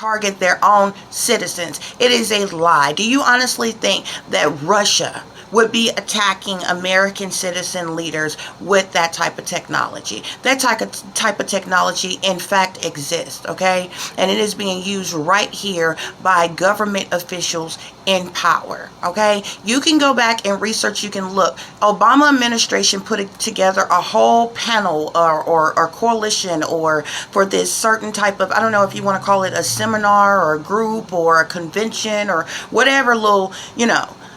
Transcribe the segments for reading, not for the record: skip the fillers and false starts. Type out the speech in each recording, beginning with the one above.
target their own citizens. It is a lie. Do you honestly think that Russia would be attacking American citizen leaders with that type of technology? That type of technology, in fact, exists, okay? And it is being used right here by government officials in power, okay? You can go back and research, you can look. Obama administration put together a whole panel or coalition or for this certain type of, I don't know if you want to call it a seminar or a group or a convention or whatever little,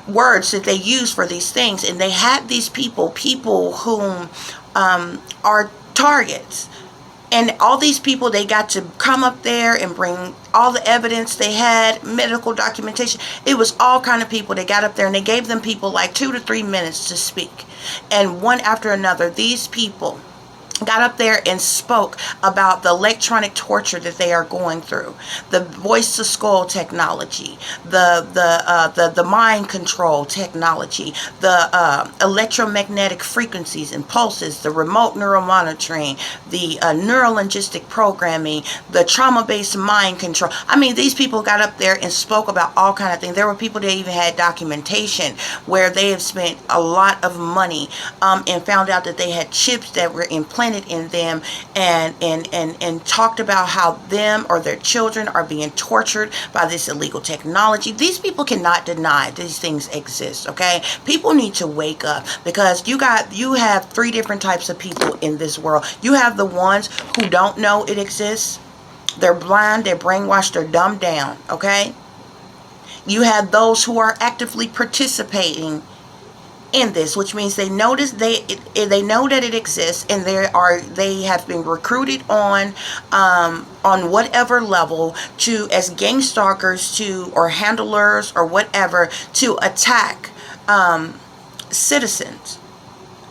words that they use for these things. And they had these people whom are targets. And all these people, they got to come up there and bring all the evidence they had, medical documentation. It was all kind of people. They got up there and they gave them people like 2 to 3 minutes to speak. And one after another, these people got up there and spoke about the electronic torture that they are going through, the voice to skull technology, the mind control technology, the electromagnetic frequencies and pulses, the remote neural monitoring, the neurolinguistic programming, the trauma-based mind control. I mean, these people got up there and spoke about all kind of things. There were people that even had documentation where they have spent a lot of money and found out that they had chips that were implanted in them and talked about how them or their children are being tortured by this illegal technology. These people cannot deny these things exist, okay? People need to wake up, because you have 3 different types of people in this world. You have the ones who don't know it exists. They're blind, they're brainwashed, they're dumbed down, okay? You have those who are actively participating in this, which means they know that it exists, and they have been recruited on whatever level to, as gang stalkers or handlers or whatever, to attack citizens,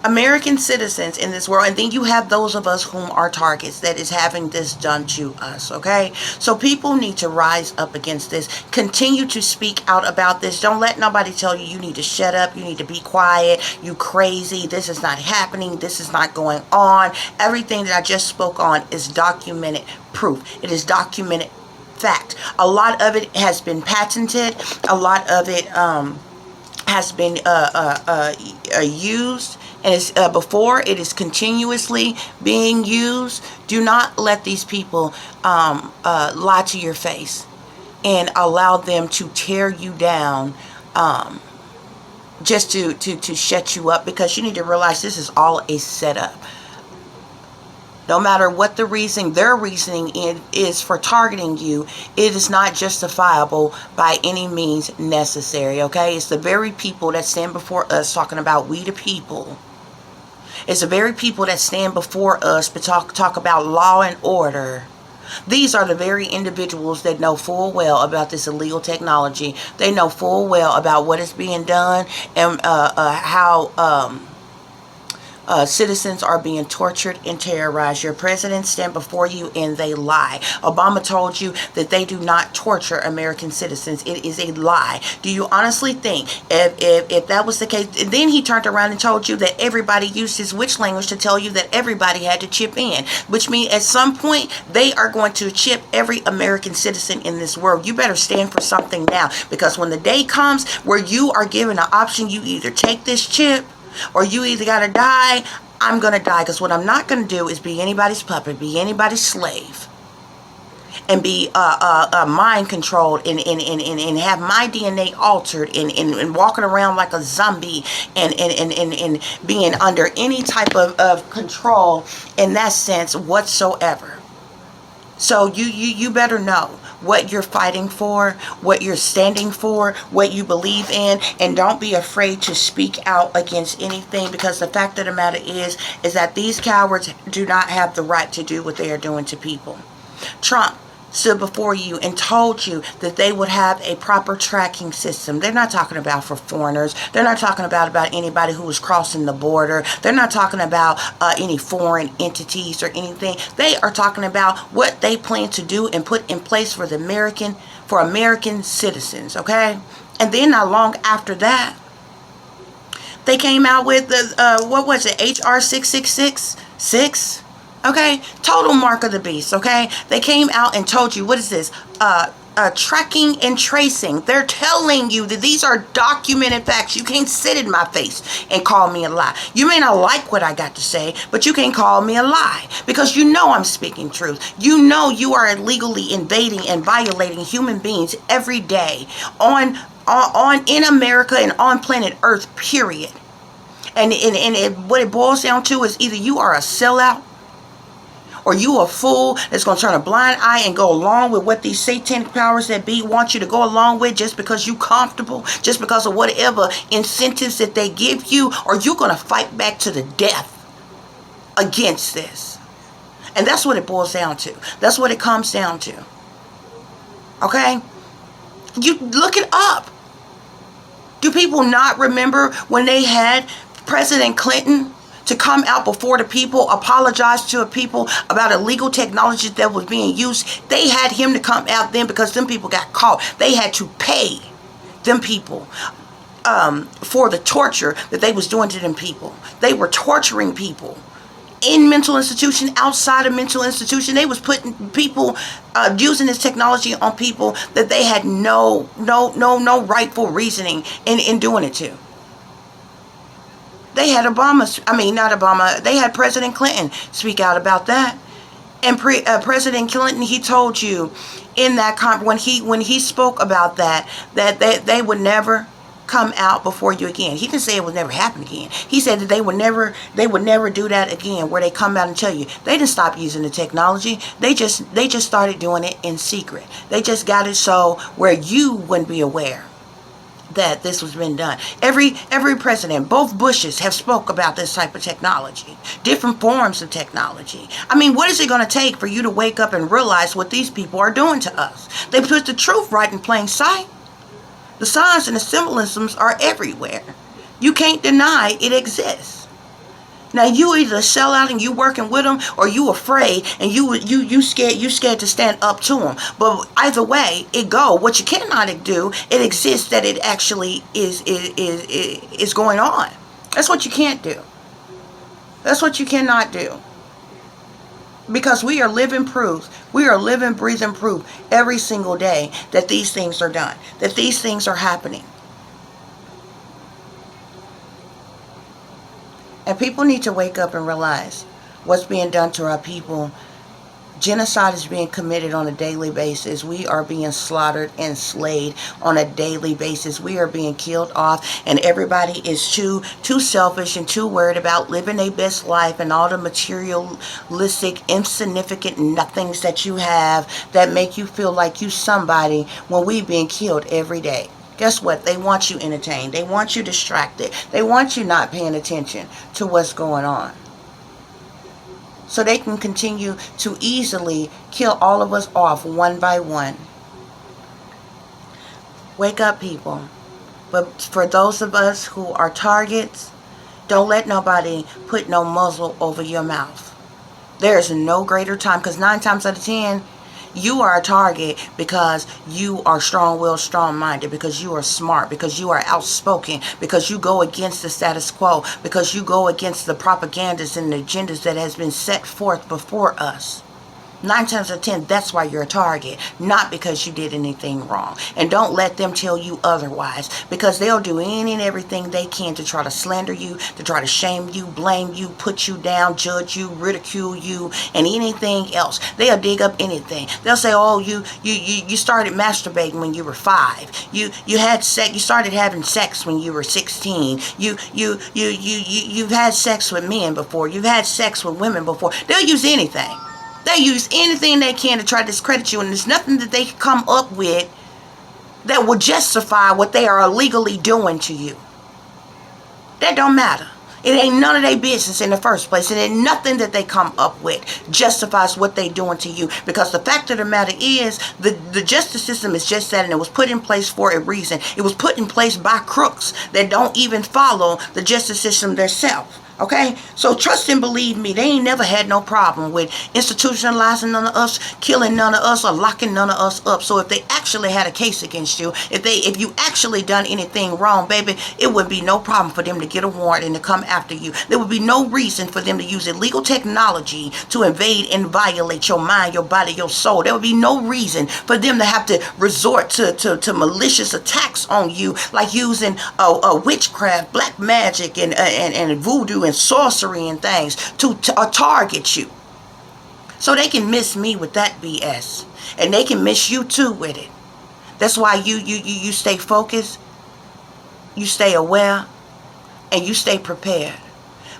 American citizens in this world. And then you have those of us whom are targets that is having this done to us, okay? So people need to rise up against this. Continue to speak out about this. Don't let nobody tell you need to shut up, you need to be quiet, you crazy, this is not happening, this is not going on. Everything that I just spoke on is documented proof. It is documented fact. A lot of it has been patented. A lot of it has been used, and it's, before it is continuously being used. Do not let these people lie to your face and allow them to tear you down just to shut you up, because you need to realize this is all a setup. No matter what the reason, their reasoning is for targeting you, it is not justifiable by any means necessary, okay? It's the very people that stand before us talking about we the people. It's the very people that stand before us to talk about law and order. These are the very individuals that know full well about this illegal technology. They know full well about what is being done and how citizens are being tortured and terrorized. Your presidents stand before you and they lie. Obama told you that they do not torture American citizens. It is a lie. Do you honestly think if that was the case, and then he turned around and told you that everybody used his witch language to tell you that everybody had to chip in, which means at some point they are going to chip every American citizen in this world. You better stand for something now, because when the day comes where you are given an option, you either take this chip or you either got to die. I'm going to die, because what I'm not going to do is be anybody's puppet, be anybody's slave, and be mind controlled and have my DNA altered and walking around like a zombie and being under any type of control in that sense whatsoever. So you better know what you're fighting for, what you're standing for, what you believe in, and don't be afraid to speak out against anything, because the fact of the matter is that these cowards do not have the right to do what they are doing to people. Trump stood before you and told you that they would have a proper tracking system. They're not talking about for foreigners. They're not talking about anybody who is crossing the border. They're not talking about any foreign entities or anything. They are talking about what they plan to do and put in place for American citizens, okay? And then not long after that, they came out with the what was it, HR 6666? Okay, total mark of the beast. Okay, they came out and told you, what is this? Tracking and tracing. They're telling you that these are documented facts. You can't sit in my face and call me a lie. You may not like what I got to say, but you can't call me a lie because you know I'm speaking truth. You know you are illegally invading and violating human beings every day on in America and on planet Earth, period. And what it boils down to is either you are a sellout or you a fool that's going to turn a blind eye and go along with what these satanic powers that be want you to go along with just because you comfortable, just because of whatever incentives that they give you, or you're going to fight back to the death against this. And that's what it boils down to. That's what it comes down to. Okay? You look it up. Do people not remember when they had President Clinton to come out before the people, apologize to the people about illegal technology that was being used? They had him to come out then because them people got caught. They had to pay them people for the torture that they was doing to them people. They were torturing people in mental institution, outside of mental institution. They was putting people, using this technology on people that they had no rightful reasoning in doing it to. They had they had President Clinton speak out about that. And President Clinton, he told you in that when he spoke about that they would never come out before you again. He didn't say it would never happen again. He said that they would never do that again, where they come out and tell you. They didn't stop using the technology. They just started doing it in secret. They just got it so where you wouldn't be aware that this was been done. Every president, both Bushes, have spoke about this type of technology, different forms of technology. I mean, what is it going to take for you to wake up and realize what these people are doing to us? They put the truth right in plain sight. The signs and the symbolisms are everywhere. You can't deny it exists. Now you either sell out and you working with them, or you afraid and you scared to stand up to them. But either way, it go. What you cannot do, it exists that it actually is going on. That's what you can't do. That's what you cannot do. Because we are living proof. We are living, breathing proof every single day that these things are done, that these things are happening. And people need to wake up and realize what's being done to our people. Genocide is being committed on a daily basis. We are being slaughtered and slayed on a daily basis. We are being killed off, and everybody is too selfish and too worried about living their best life and all the materialistic, insignificant nothings that you have that make you feel like you somebody when we being killed every day. Guess what? They want you entertained. They want you distracted. They want you not paying attention to what's going on. So they can continue to easily kill all of us off one by one. Wake up, people. But for those of us who are targets, don't let nobody put no muzzle over your mouth. There is no greater time, because 9 times out of 10, you are a target because you are strong-willed, strong-minded, because you are smart, because you are outspoken, because you go against the status quo, because you go against the propagandas and the agendas that has been set forth before us. 9 times out of 10, that's why you're a target, not because you did anything wrong. And don't let them tell you otherwise, because they'll do any and everything they can to try to slander you, to try to shame you, blame you, put you down, judge you, ridicule you, and anything else. They'll dig up anything. They'll say, oh, you started masturbating when you were 5. You had sex. You started having sex when you were 16. You've had sex with men before. You've had sex with women before. They'll use anything. They use anything they can to try to discredit you, and there's nothing that they can come up with that will justify what they are illegally doing to you. That don't matter. It ain't none of their business in the first place. It ain't nothing that they come up with justifies what they doing to you. Because the fact of the matter is, the justice system is just that, and it was put in place for a reason. It was put in place by crooks that don't even follow the justice system themselves. Okay, so trust and believe me, they ain't never had no problem with institutionalizing none of us, killing none of us, or locking none of us up. So if they actually had a case against you, if you actually done anything wrong, baby, it would be no problem for them to get a warrant and to come after you. There would be no reason for them to use illegal technology to invade and violate your mind, your body, your soul. There would be no reason for them to have to resort to malicious attacks on you, like using witchcraft, black magic, and voodoo and sorcery and things to target you. So they can miss me with that BS. And they can miss you too with it. That's why you stay focused, you stay aware, and you stay prepared.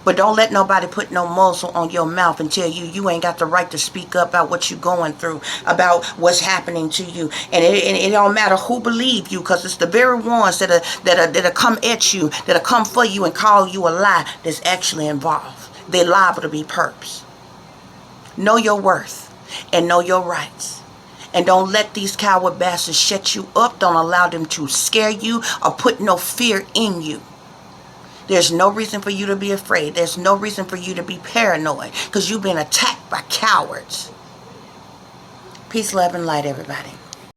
But don't let nobody put no muzzle on your mouth and tell you ain't got the right to speak up about what you're going through, about what's happening to you. And it don't matter who believe you, because it's the very ones that'll come at you, that'll come for you and call you a lie that's actually involved. They're liable to be perps. Know your worth and know your rights. And don't let these coward bastards shut you up. Don't allow them to scare you or put no fear in you. There's no reason for you to be afraid. There's no reason for you to be paranoid, because you've been attacked by cowards. Peace, love, and light, everybody.